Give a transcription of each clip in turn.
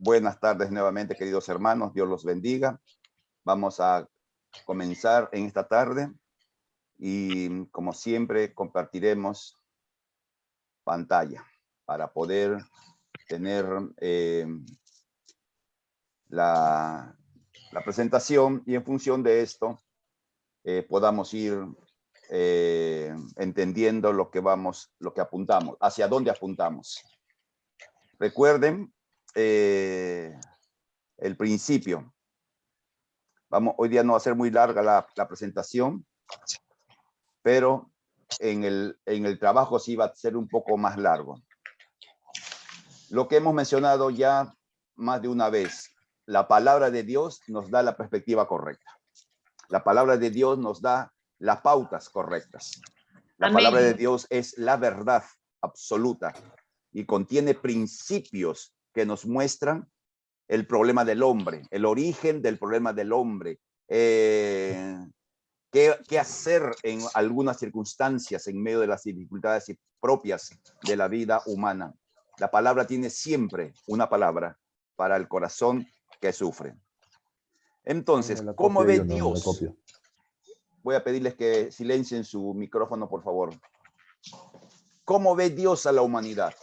Buenas tardes nuevamente, queridos hermanos. Dios los bendiga. Vamos a comenzar en esta tarde y, como siempre, compartiremos pantalla para poder tener la presentación, y en función de esto podamos ir entendiendo lo que apuntamos, hacia dónde apuntamos. Recuerden el principio. Hoy día no va a ser muy larga la presentación, pero en el trabajo sí va a ser un poco más largo. Lo que hemos mencionado ya más de una vez, la palabra de Dios nos da la perspectiva correcta. La palabra de Dios nos da las pautas correctas. La Amén. Palabra de Dios es la verdad absoluta y contiene principios que nos muestran el problema del hombre, el origen del problema del hombre, qué hacer en algunas circunstancias en medio de las dificultades propias de la vida humana. La palabra tiene siempre una palabra para el corazón que sufre. Entonces, ¿cómo ve Dios? Voy a pedirles que silencien su micrófono, por favor. ¿Cómo ve Dios a la humanidad?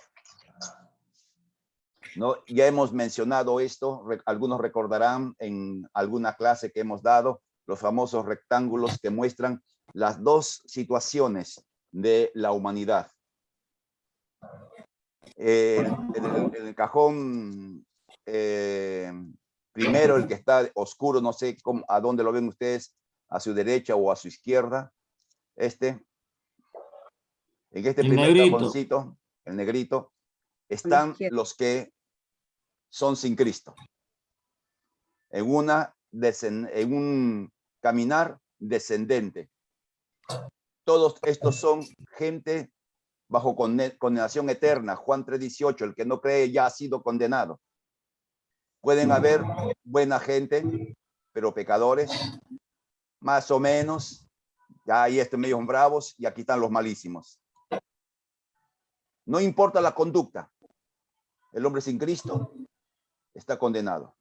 ¿No? Ya hemos mencionado esto, algunos recordarán en alguna clase que hemos dado, los famosos rectángulos que muestran las dos situaciones de la humanidad. En el cajón primero, el que está oscuro, no sé a dónde lo ven ustedes, a su derecha o a su izquierda, en este primer cajoncito, el negrito, están los que son sin Cristo, en un caminar descendente. Todos estos son gente bajo condenación eterna. Juan 3:18, el que no cree ya ha sido condenado. Pueden haber buena gente, pero pecadores, más o menos. Ya hay medios bravos y aquí están los malísimos. No importa la conducta, el hombre sin Cristo está condenado.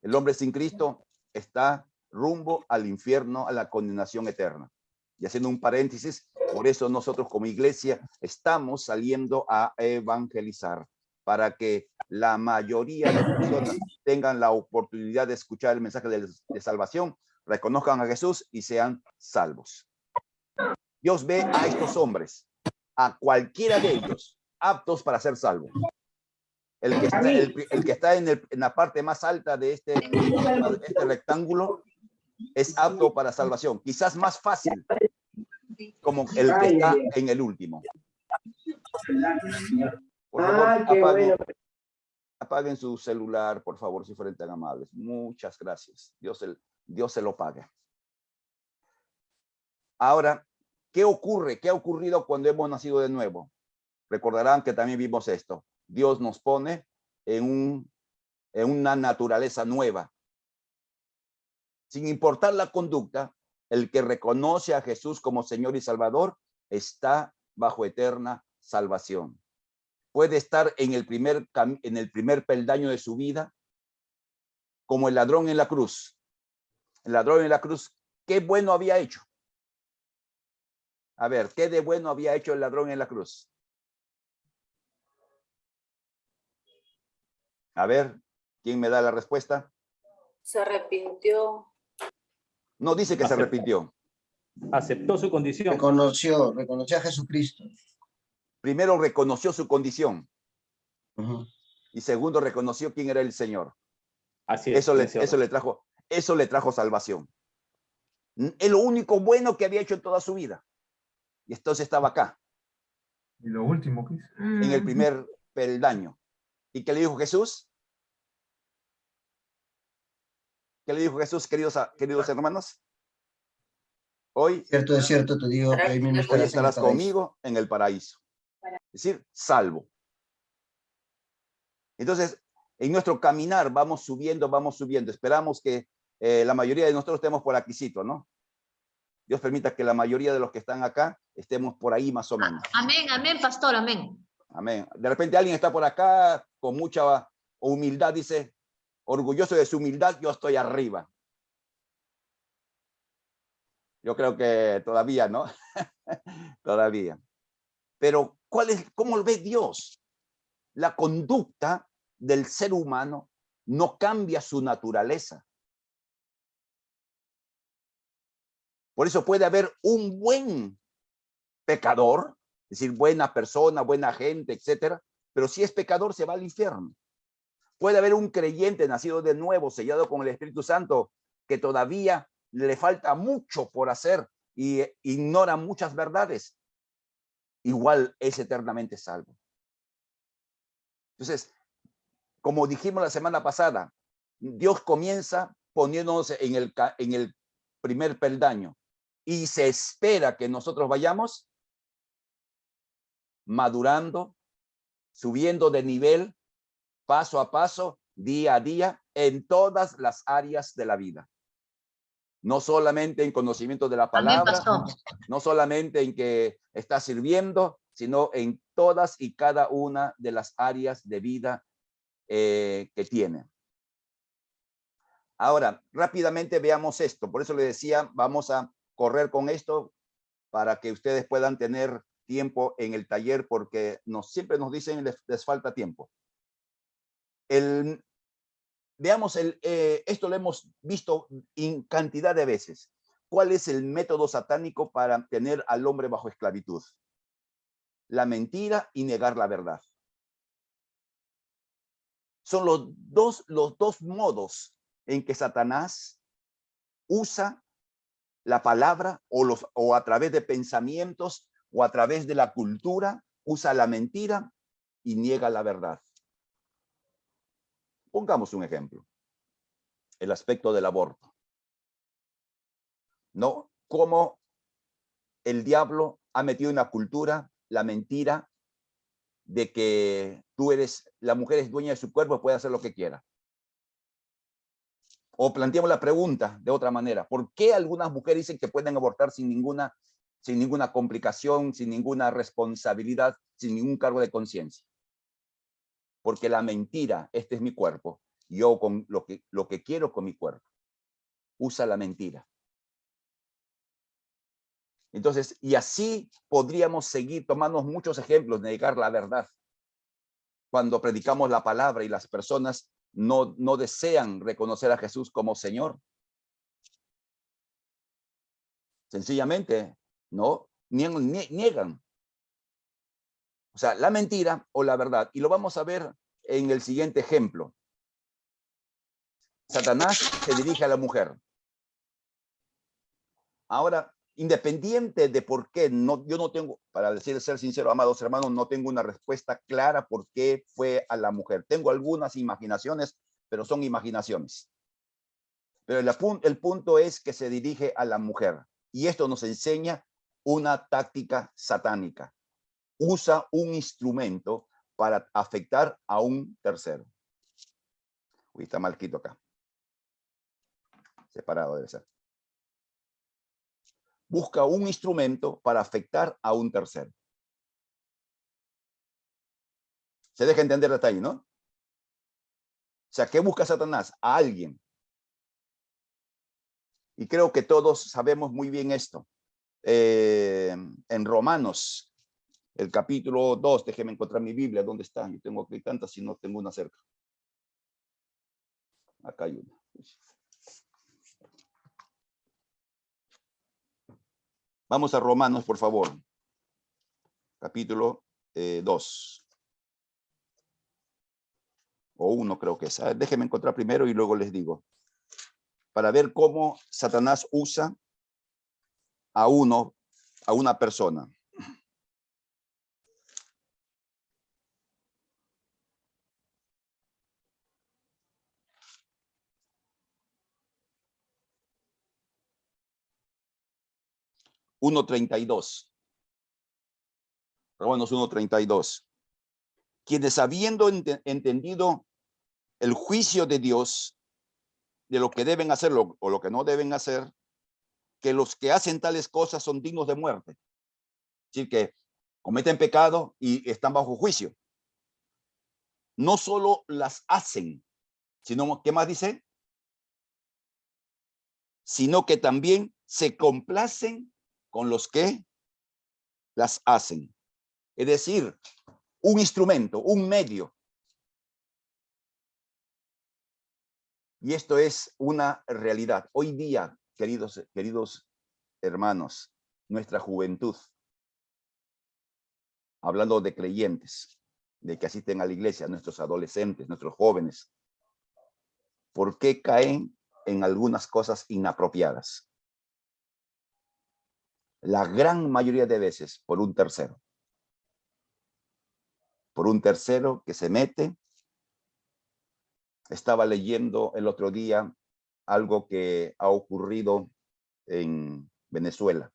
El hombre sin Cristo está rumbo al infierno, a la condenación eterna. Y haciendo un paréntesis, por eso nosotros como iglesia estamos saliendo a evangelizar, para que la mayoría de personas tengan la oportunidad de escuchar el mensaje de salvación, reconozcan a Jesús y sean salvos. Dios ve a estos hombres, a cualquiera de ellos, aptos para ser salvos. El que está en la parte más alta de este rectángulo es apto para salvación. Quizás más fácil, como el que está en el último. Por favor, apaguen su celular, por favor, si fueran tan amables. Muchas gracias. Dios se lo pague. Ahora, ¿qué ocurre? ¿Qué ha ocurrido cuando hemos nacido de nuevo? Recordarán que también vimos esto. Dios nos pone en una naturaleza nueva. Sin importar la conducta, el que reconoce a Jesús como Señor y Salvador está bajo eterna salvación. Puede estar en el primer peldaño de su vida, como el ladrón en la cruz. El ladrón en la cruz, ¿qué bueno había hecho? A ver, ¿qué de bueno había hecho el ladrón en la cruz? A ver, ¿quién me da la respuesta? Se arrepintió. No dice que se arrepintió. Aceptó su condición. Reconoció a Jesucristo. Primero reconoció su condición. Uh-huh. Y segundo, reconoció quién era el Señor. Así es. Eso le trajo salvación. Es lo único bueno que había hecho en toda su vida. Y entonces estaba acá. Y lo último que hizo. En el primer peldaño. ¿Y qué le dijo Jesús? ¿Qué le dijo Jesús, queridos hermanos? Hoy, Cierto, es cierto, te digo que hoy mismo estarás conmigo en el paraíso. Es decir, salvo. Entonces, en nuestro caminar vamos subiendo. Esperamos que la mayoría de nosotros estemos por aquícito, ¿no? Dios permita que la mayoría de los que están acá estemos por ahí más o menos. Amén, amén, pastor, amén. Amén. De repente alguien está por acá con mucha humildad, dice, orgulloso de su humildad, yo estoy arriba. Yo creo que todavía, ¿no? Todavía. Pero ¿cómo lo ve Dios? La conducta del ser humano no cambia su naturaleza. Por eso puede haber un buen pecador, es decir, buena persona, buena gente, etcétera, pero si es pecador se va al infierno. Puede haber un creyente nacido de nuevo, sellado con el Espíritu Santo, que todavía le falta mucho por hacer y ignora muchas verdades. Igual es eternamente salvo. Entonces, como dijimos la semana pasada, Dios comienza poniéndonos en el primer peldaño y se espera que nosotros vayamos madurando, subiendo de nivel, paso a paso, día a día, en todas las áreas de la vida. No solamente en conocimiento de la palabra, no solamente en que está sirviendo, sino en todas y cada una de las áreas de vida que tiene. Ahora, rápidamente veamos esto. Por eso le decía, vamos a correr con esto para que ustedes puedan tener tiempo en el taller, porque siempre nos dicen les falta tiempo. Veamos, esto lo hemos visto en cantidad de veces. ¿Cuál es el método satánico para tener al hombre bajo esclavitud? La mentira y negar la verdad. Son los dos modos en que Satanás usa la palabra o a través de pensamientos o a través de la cultura, usa la mentira y niega la verdad. Pongamos un ejemplo. El aspecto del aborto. ¿No? Cómo el diablo ha metido en la cultura la mentira de que la mujer es dueña de su cuerpo y puede hacer lo que quiera. O planteamos la pregunta de otra manera. ¿Por qué algunas mujeres dicen que pueden abortar sin ninguna complicación, sin ninguna responsabilidad, sin ningún cargo de conciencia? Porque la mentira, este es mi cuerpo, yo con lo que quiero con mi cuerpo. Usa la mentira. Entonces, y así podríamos seguir tomando muchos ejemplos de negar la verdad. Cuando predicamos la palabra y las personas no desean reconocer a Jesús como Señor. Sencillamente, no, niegan. O sea, la mentira o la verdad. Y lo vamos a ver en el siguiente ejemplo. Satanás se dirige a la mujer. Ahora, independiente de por qué, yo no tengo, para ser sincero, amados hermanos, no tengo una respuesta clara por qué fue a la mujer. Tengo algunas imaginaciones, pero son imaginaciones. Pero el punto es que se dirige a la mujer. Y esto nos enseña una táctica satánica. Usa un instrumento para afectar a un tercero. Uy, está mal escrito acá. Separado debe ser. Busca un instrumento para afectar a un tercero. Se deja entender hasta ahí, ¿no? O sea, ¿qué busca Satanás? A alguien. Y creo que todos sabemos muy bien esto. En Romanos, el capítulo 2, déjeme encontrar mi Biblia. ¿Dónde está? Yo tengo aquí tantas y no tengo una cerca. Acá hay una. Vamos a Romanos, por favor. Capítulo 2. O 1 creo que es. Déjenme encontrar primero y luego les digo. Para ver cómo Satanás usa a una persona. Romanos 1:32. Quienes habiendo entendido el juicio de Dios de lo que deben hacerlo o lo que no deben hacer, que los que hacen tales cosas son dignos de muerte. Es decir, que cometen pecado y están bajo juicio. No solo las hacen, sino, ¿qué más dice? Sino que también se complacen con los que las hacen. Es decir, un instrumento, un medio. Y esto es una realidad. Hoy día, queridos hermanos, nuestra juventud, hablando de creyentes, de que asisten a la iglesia, nuestros adolescentes, nuestros jóvenes, ¿por qué caen en algunas cosas inapropiadas? La gran mayoría de veces por un tercero. Por un tercero que se mete. Estaba leyendo el otro día algo que ha ocurrido en Venezuela.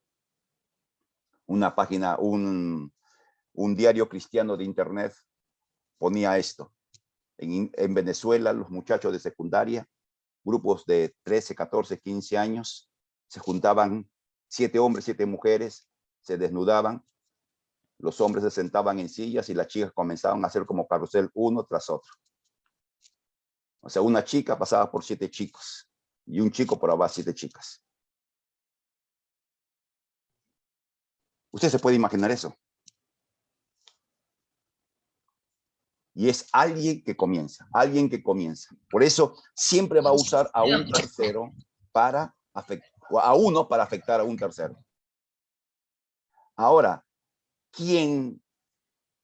Una página, un diario cristiano de internet ponía esto. En Venezuela, los muchachos de secundaria, grupos de 13, 14, 15 años, se juntaban 7 hombres, 7 mujeres, se desnudaban, los hombres se sentaban en sillas y las chicas comenzaban a hacer como carrusel uno tras otro. O sea, una chica pasaba por 7 chicos y un chico por abajo 7 chicas. Usted se puede imaginar eso. Y es alguien que comienza, alguien que comienza. Por eso siempre va a usar a un tercero para afectar, a uno para afectar a un tercero. Ahora, quien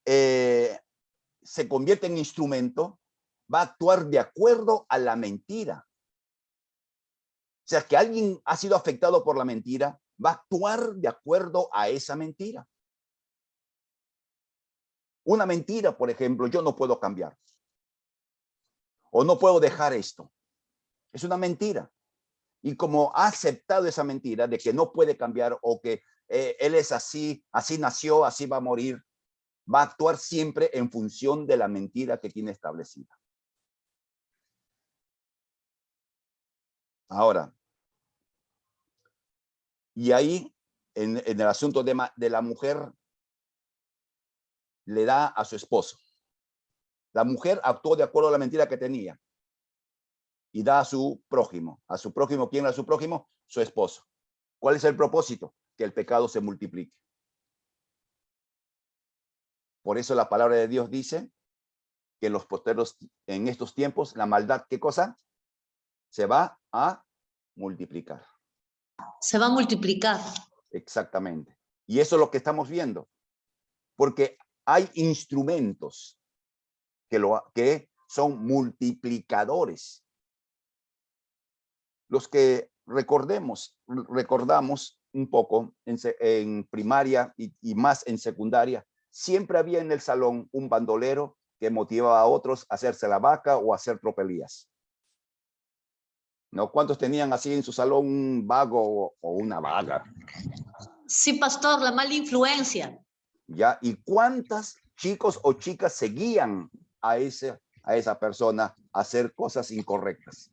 se convierte en instrumento va a actuar de acuerdo a la mentira. O sea, que alguien ha sido afectado por la mentira, va a actuar de acuerdo a esa mentira. Una mentira, por ejemplo, yo no puedo cambiar. O no puedo dejar esto. Es una mentira. Y como ha aceptado esa mentira de que no puede cambiar o que él es así, así nació, así va a morir, va a actuar siempre en función de la mentira que tiene establecida. Ahora, y ahí, en el asunto de la mujer, le da a su esposo. La mujer actuó de acuerdo a la mentira que tenía y da a su prójimo. ¿A su prójimo? ¿Quién era su prójimo? Su esposo. ¿Cuál es el propósito? Que el pecado se multiplique. Por eso la palabra de Dios dice que en los posteros, en estos tiempos, la maldad, ¿qué cosa? Se va a multiplicar. Se va a multiplicar. Exactamente. Y eso es lo que estamos viendo. Porque hay instrumentos que son multiplicadores. Los que recordamos un poco en primaria y más en secundaria, siempre había en el salón un bandolero que motivaba a otros a hacerse la vaca o a hacer tropelías. ¿No? ¿Cuántos tenían así en su salón un vago o una vaga? Sí, pastor, la mala influencia. ¿Ya? ¿Y cuántas chicos o chicas seguían a esa persona a hacer cosas incorrectas?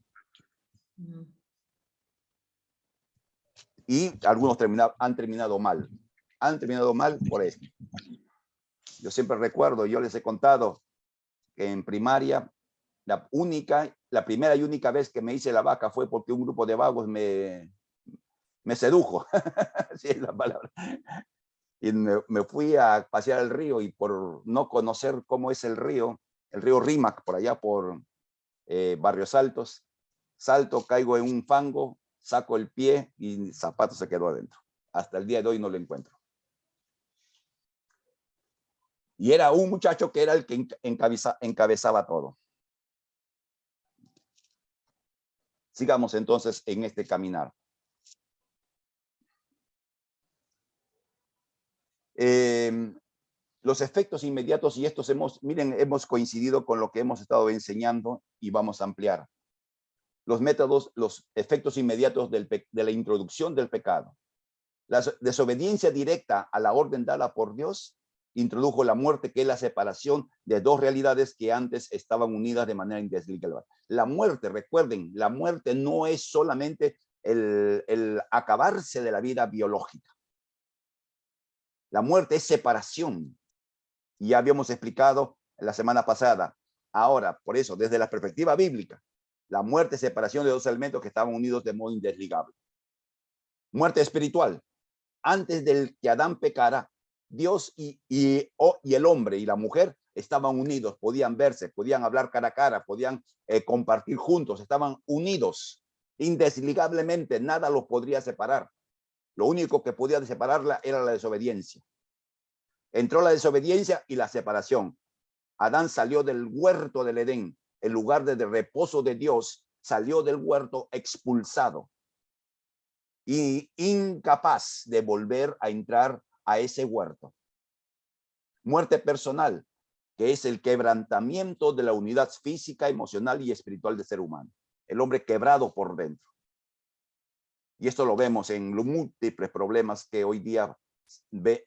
Y algunos han terminado mal. Han terminado mal por esto. Yo siempre recuerdo, yo les he contado que en primaria, la primera y única vez que me hice la vaca fue porque un grupo de vagos me sedujo. Así es la palabra. Y me fui a pasear al río y por no conocer cómo es el río Rímac, por allá por Barrios Altos, salto, caigo en un fango, saco el pie y el zapato se quedó adentro. Hasta el día de hoy no lo encuentro. Y era un muchacho que era el que encabezaba todo. Sigamos entonces en este caminar. Los efectos inmediatos, y estos hemos coincidido con lo que hemos estado enseñando y vamos a ampliar. Los métodos, los efectos inmediatos de la introducción del pecado. La desobediencia directa a la orden dada por Dios introdujo la muerte, que es la separación de dos realidades que antes estaban unidas de manera indeslizable. La muerte, recuerden, la muerte no es solamente el acabarse de la vida biológica. La muerte es separación. Y ya habíamos explicado la semana pasada. Ahora, por eso, desde la perspectiva bíblica, la muerte es separación de dos elementos que estaban unidos de modo indesligable. Muerte espiritual. Antes del que Adán pecara, Dios y el hombre y la mujer estaban unidos, podían verse, podían hablar cara a cara, podían compartir juntos, estaban unidos indesligablemente, nada los podría separar. Lo único que podía separarla era la desobediencia. Entró la desobediencia y la separación. Adán salió del huerto del Edén, el lugar de reposo de Dios, salió del huerto expulsado y incapaz de volver a entrar a ese huerto. Muerte personal, que es el quebrantamiento de la unidad física, emocional y espiritual del ser humano. El hombre quebrado por dentro. Y esto lo vemos en los múltiples problemas que hoy día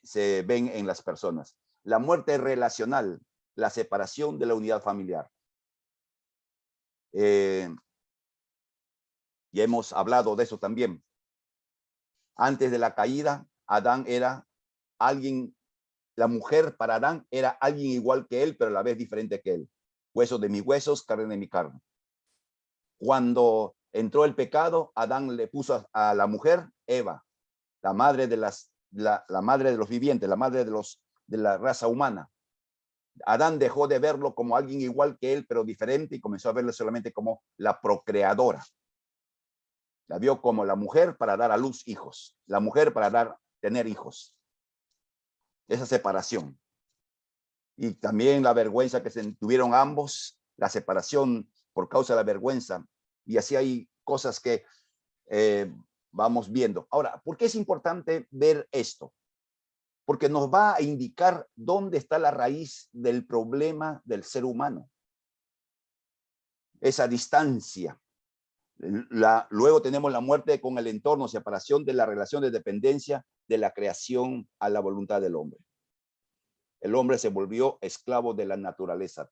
se ven en las personas. La muerte relacional, la separación de la unidad familiar. Ya hemos hablado de eso también. Antes de la caída, Adán era alguien, la mujer para Adán era alguien igual que él, pero a la vez diferente que él. Huesos de mis huesos, carne de mi carne. Cuando entró el pecado, Adán le puso a la mujer, Eva, la madre de la madre de los vivientes, la madre de la raza humana. Adán dejó de verlo como alguien igual que él, pero diferente, y comenzó a verlo solamente como la procreadora. La vio como la mujer para dar a luz hijos, la mujer para tener hijos. Esa separación. Y también la vergüenza que se tuvieron ambos, la separación por causa de la vergüenza. Y así hay cosas que vamos viendo. Ahora, ¿por qué es importante ver esto? Porque nos va a indicar dónde está la raíz del problema del ser humano. Esa distancia. Luego tenemos la muerte con el entorno, separación de la relación de dependencia de la creación a la voluntad del hombre. El hombre se volvió esclavo de la naturaleza.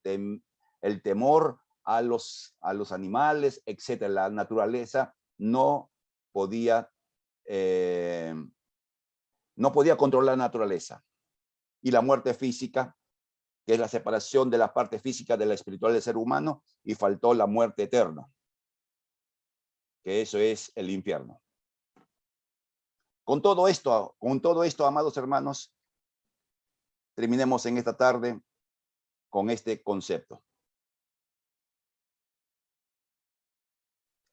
El temor a los animales, etcétera. La naturaleza no podía controlar la naturaleza. Y la muerte física, que es la separación de la parte física de la espiritual del ser humano, y faltó la muerte eterna, que eso es el infierno. Con todo esto, amados hermanos, terminemos en esta tarde con este concepto.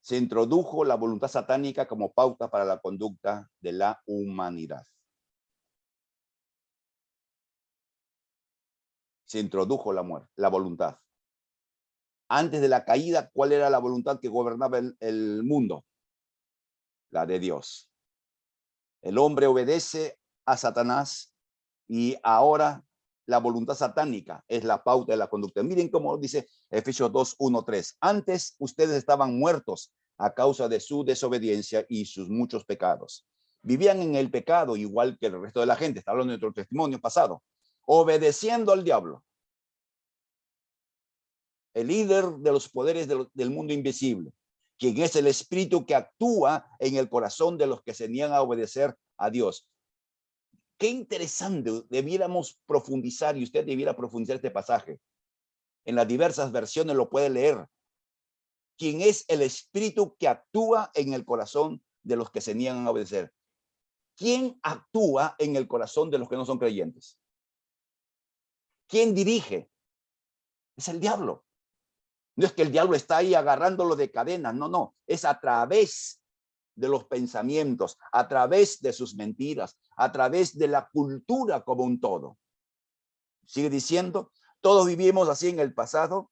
Se introdujo la voluntad satánica como pauta para la conducta de la humanidad. Se introdujo la voluntad. Antes de la caída, ¿cuál era la voluntad que gobernaba el mundo? La de Dios. El hombre obedece a Satanás y ahora la voluntad satánica es la pauta de la conducta. Miren cómo dice Efesios 2, 1, 3. Antes ustedes estaban muertos a causa de su desobediencia y sus muchos pecados. Vivían en el pecado igual que el resto de la gente. Está hablando de nuestro testimonio pasado. Obedeciendo al diablo, el líder de los poderes del mundo invisible, quien es el espíritu que actúa en el corazón de los que se niegan a obedecer a Dios. Qué interesante, debiéramos profundizar, y usted debiera profundizar este pasaje. En las diversas versiones lo puede leer. ¿Quién es el espíritu que actúa en el corazón de los que se niegan a obedecer? ¿Quién actúa en el corazón de los que no son creyentes? ¿Quién dirige? Es el diablo. No es que el diablo está ahí agarrándolo de cadenas, no. Es a través de los pensamientos, a través de sus mentiras, a través de la cultura como un todo. Sigue diciendo, todos vivimos así en el pasado,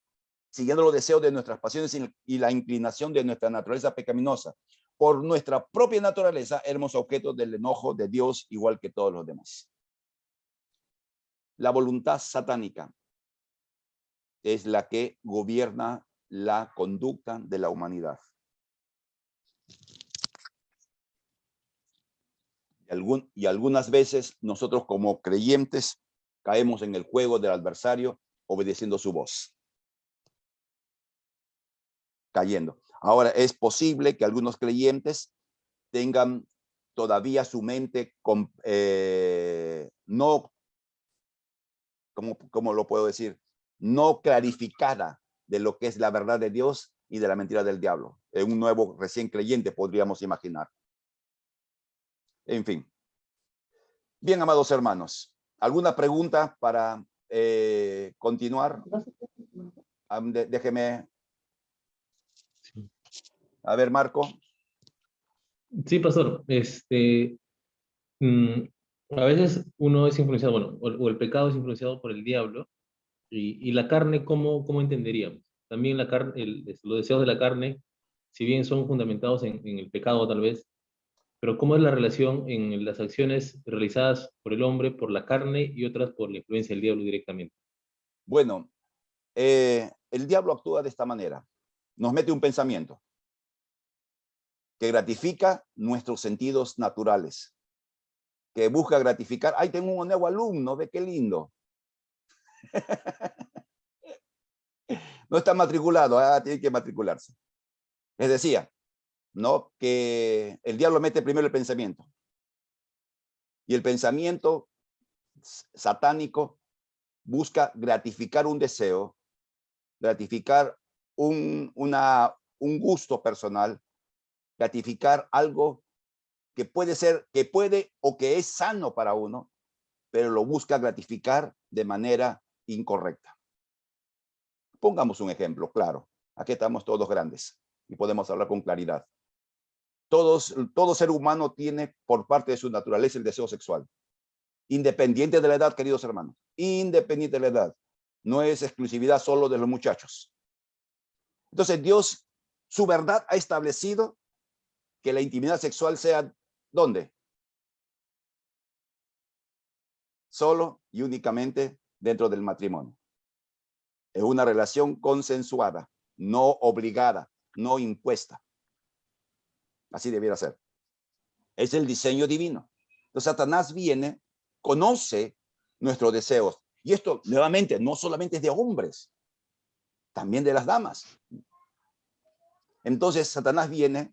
siguiendo los deseos de nuestras pasiones y la inclinación de nuestra naturaleza pecaminosa. Por nuestra propia naturaleza éramos objetos del enojo de Dios igual que todos los demás. La voluntad satánica es la que gobierna la conducta de la humanidad. Y algunas veces nosotros como creyentes caemos en el juego del adversario obedeciendo su voz. Cayendo. Ahora, es posible que algunos creyentes tengan todavía su mente no, ¿cómo lo puedo decir? No clarificada de lo que es la verdad de Dios y de la mentira del diablo. En un nuevo recién creyente podríamos imaginar. En fin. Bien, amados hermanos, ¿alguna pregunta para continuar? Déjeme. A ver, Marco. Sí, pastor. A veces uno es influenciado, bueno, o el pecado es influenciado por el diablo, y la carne, ¿cómo entenderíamos? También la carne, los deseos de la carne, si bien son fundamentados en el pecado tal vez, pero ¿cómo es la relación en las acciones realizadas por el hombre, por la carne y otras por la influencia del diablo directamente? Bueno, el diablo actúa de esta manera. Nos mete un pensamiento que gratifica nuestros sentidos naturales, que busca gratificar. ¡Ay, tengo un nuevo alumno! ¡Ve qué lindo! No está matriculado, tiene que matricularse. Les decía, ¿no? Que el diablo mete primero el pensamiento. Y el pensamiento satánico busca gratificar un deseo, gratificar un gusto personal, gratificar algo que puede ser, que puede o que es sano para uno, pero lo busca gratificar de manera incorrecta. Pongamos un ejemplo claro. Aquí estamos todos grandes y podemos hablar con claridad. Todo ser humano tiene por parte de su naturaleza el deseo sexual. Independiente de la edad, queridos hermanos. Independiente de la edad. No es exclusividad solo de los muchachos. Entonces Dios, su verdad ha establecido que la intimidad sexual sea, ¿dónde? Solo y únicamente dentro del matrimonio. Es una relación consensuada, no obligada, no impuesta. Así debiera ser. Es el diseño divino. Entonces Satanás viene, conoce nuestros deseos. Y esto, nuevamente, no solamente es de hombres, también de las damas. Entonces Satanás viene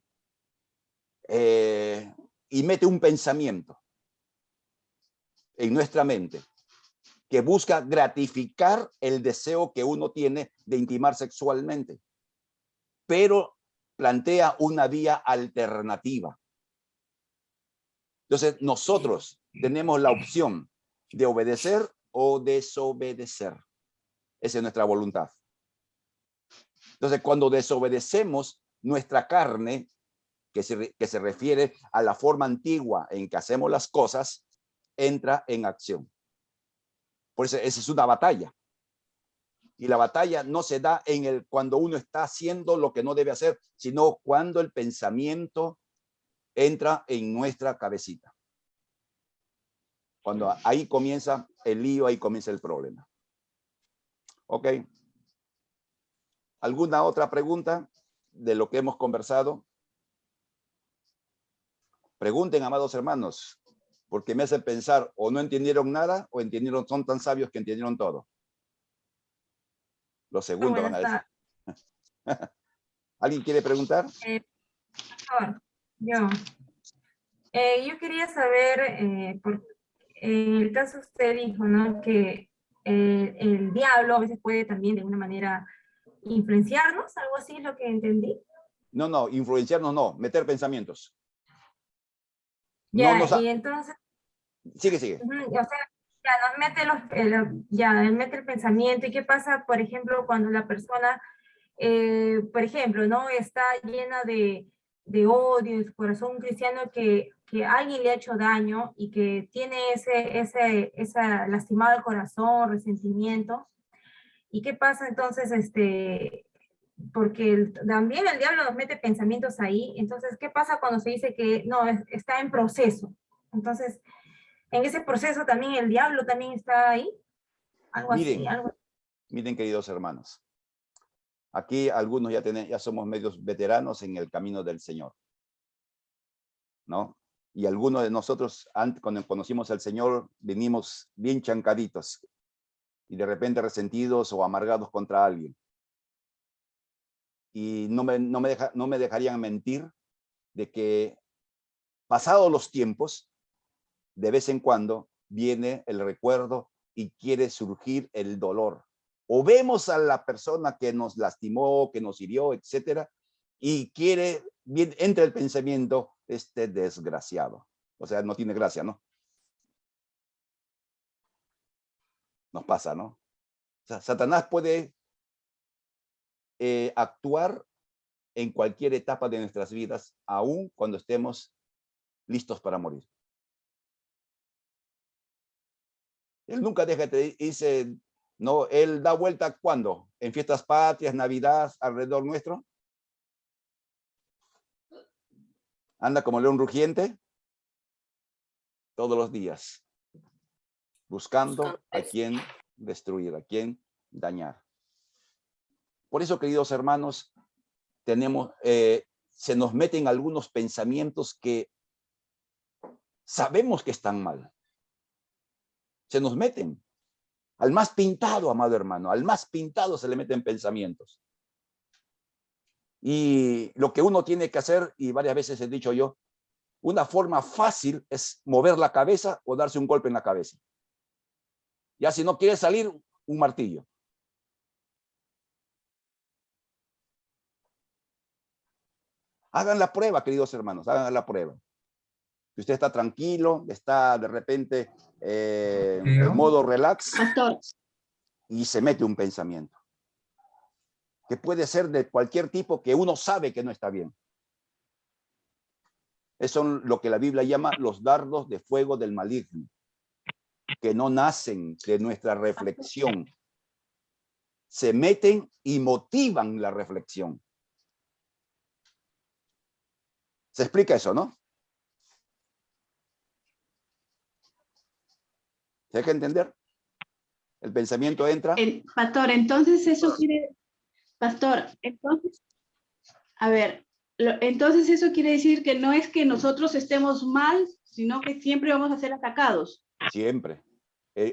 y mete un pensamiento en nuestra mente que busca gratificar el deseo que uno tiene de intimar sexualmente, pero plantea una vía alternativa. Entonces nosotros tenemos la opción de obedecer o desobedecer. Esa es nuestra voluntad. Entonces cuando desobedecemos, nuestra carne, que se refiere a la forma antigua en que hacemos las cosas, entra en acción. Por eso esa es una batalla. Y la batalla no se da cuando uno está haciendo lo que no debe hacer, sino cuando el pensamiento entra en nuestra cabecita. Cuando ahí comienza el lío, ahí comienza el problema. ¿Ok? ¿Alguna otra pregunta de lo que hemos conversado? Pregunten, amados hermanos, porque me hacen pensar o no entendieron nada o son tan sabios que entendieron todo. Lo segundo van a decir. ¿Alguien quiere preguntar? Pastor, yo quería saber, en el caso usted dijo, ¿no? Que el diablo a veces puede también de una manera influenciarnos, algo así es lo que entendí. No, influenciarnos no, meter pensamientos. Ya, y entonces... Sigue. O sea, ya nos mete él mete el pensamiento. ¿Y qué pasa, por ejemplo, cuando la persona, por ejemplo, ¿no? Está llena de odio en su corazón, un cristiano que alguien le ha hecho daño y que tiene esa lastimado el corazón, resentimiento? ¿Y qué pasa entonces? Porque también el diablo nos mete pensamientos ahí. Entonces, ¿qué pasa cuando se dice que no, está en proceso? Entonces, en ese proceso también el diablo también está ahí. Algo así, algo. Miren, queridos hermanos. Aquí algunos ya somos medios veteranos en el camino del Señor, ¿no? Y algunos de nosotros, cuando conocimos al Señor, venimos bien chancaditos y de repente resentidos o amargados contra alguien. Y no me dejarían mentir de que pasados los tiempos, de vez en cuando viene el recuerdo y quiere surgir el dolor. O vemos a la persona que nos lastimó, que nos hirió, etcétera, y entra el pensamiento, este desgraciado. O sea, no tiene gracia, ¿no? Nos pasa, ¿no? O sea, Satanás puede actuar en cualquier etapa de nuestras vidas, aun cuando estemos listos para morir. Él nunca deja de irse, no, él da vuelta ¿cuándo? En fiestas patrias, Navidad, alrededor nuestro. Anda como león rugiente todos los días, buscando a quién destruir, a quién dañar. Por eso, queridos hermanos, se nos meten algunos pensamientos que sabemos que están mal. Se nos meten. Al más pintado, amado hermano, al más pintado se le meten pensamientos. Y lo que uno tiene que hacer, y varias veces he dicho yo, una forma fácil es mover la cabeza o darse un golpe en la cabeza. Ya si no quiere salir, un martillo. Hagan la prueba, queridos hermanos, hagan la prueba. Si usted está tranquilo, está de repente en modo relax, Pastor. y se mete un pensamiento que puede ser de cualquier tipo que uno sabe que no está bien. Eso es lo que la Biblia llama los dardos de fuego del maligno, que no nacen de nuestra reflexión. Se meten y motivan la reflexión. ¿Se explica eso, no? ¿Se deja entender? El pensamiento entra. Pastor, entonces eso quiere... Pastor, entonces... A ver, entonces eso quiere decir que no es que nosotros estemos mal, sino que siempre vamos a ser atacados. Siempre.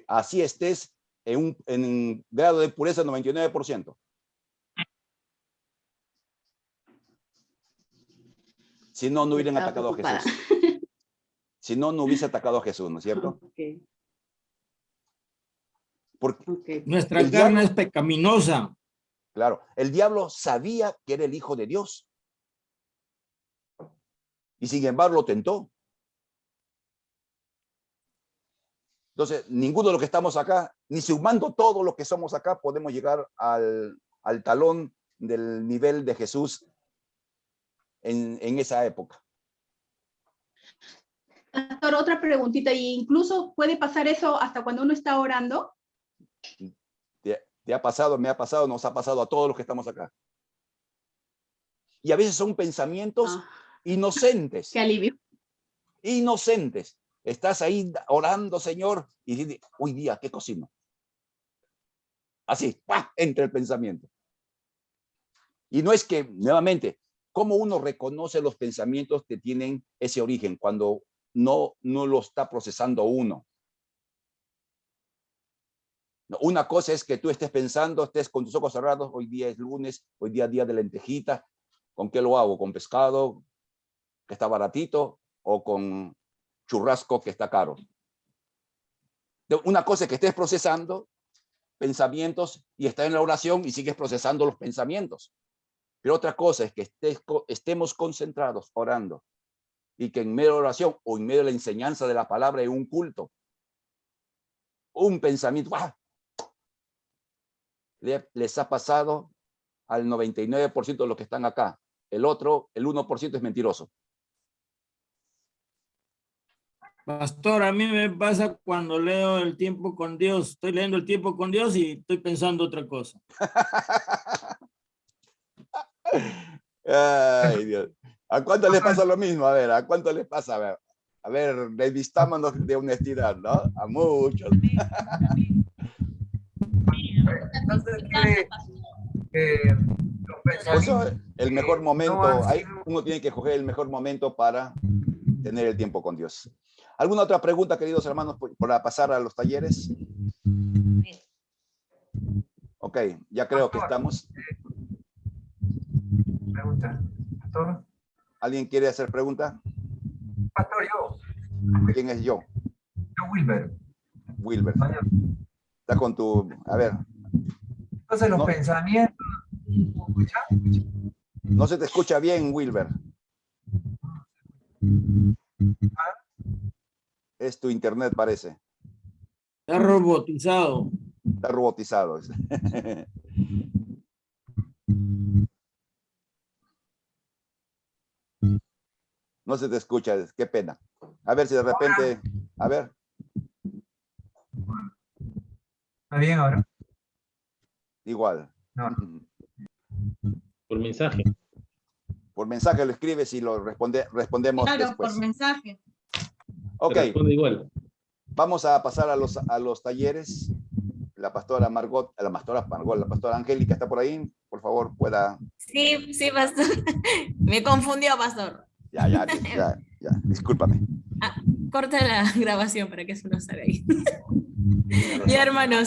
Así estés en un grado de pureza 99%. Si no, no hubieran atacado a Jesús. Si no, no hubiese atacado a Jesús, ¿no es cierto? Okay. Porque nuestra carne es pecaminosa. Claro, el diablo sabía que era el Hijo de Dios. Y sin embargo lo tentó. Entonces, ninguno de los que estamos acá, ni sumando todo lo que somos acá, podemos llegar al talón del nivel de Jesús en esa época. Pastor, otra preguntita, ¿y incluso puede pasar eso hasta cuando uno está orando? Te ha pasado, me ha pasado, nos ha pasado a todos los que estamos acá. Y a veces son pensamientos inocentes. Qué alivio. Inocentes. Estás ahí orando, Señor, y dices, hoy día, ¿qué cocino? Así, ¡pah!, entra el pensamiento. Y no es que, nuevamente, ¿cómo uno reconoce los pensamientos que tienen ese origen cuando no lo está procesando uno? Una cosa es que tú estés pensando, estés con tus ojos cerrados, hoy día es lunes, hoy día de lentejita, ¿con qué lo hago? ¿Con pescado que está baratito o con churrasco que está caro? Una cosa es que estés procesando pensamientos y estás en la oración y sigues procesando los pensamientos. Pero otra cosa es que estemos concentrados orando y que en medio de la oración o en medio de la enseñanza de la palabra en un culto, un pensamiento, ¡ah!, les ha pasado al 99% de los que están acá. El otro, el 1% es mentiroso. Pastor, a mí me pasa cuando leo el tiempo con Dios. Estoy leyendo el tiempo con Dios y estoy pensando otra cosa. Ay, Dios. ¿A cuánto les pasa lo mismo? A ver, ¿a cuánto les pasa? A ver, revistámonos de honestidad, ¿no? A muchos. Entonces quiere los pensamientos. Eso es el mejor momento. Ahí uno tiene que escoger el mejor momento para tener el tiempo con Dios. ¿Alguna otra pregunta, queridos hermanos, para pasar a los talleres? Ok, ya creo que estamos. Pregunta. Pastor. ¿Alguien quiere hacer pregunta? Pastor, yo. ¿Quién es yo? Yo, Wilber. Wilber. Está con tu... A ver. Entonces los No. pensamientos... ¿Escucha? No se te escucha bien, Wilber. Es tu internet, parece. Está robotizado. Está robotizado. No se te escucha, qué pena. A ver si de repente... A ver. ¿Está bien ahora? Igual. No. Por mensaje. Por mensaje lo escribes y lo respondemos después. mensaje. Ok, Te responde igual. vamos a pasar a los talleres. La pastora Margot, la pastora Angélica está por ahí. Por favor, pueda... Sí, sí, pastor. Me confundió, pastor. Ya, discúlpame. Corta la grabación para que eso no salga ahí. Ya, hermanos.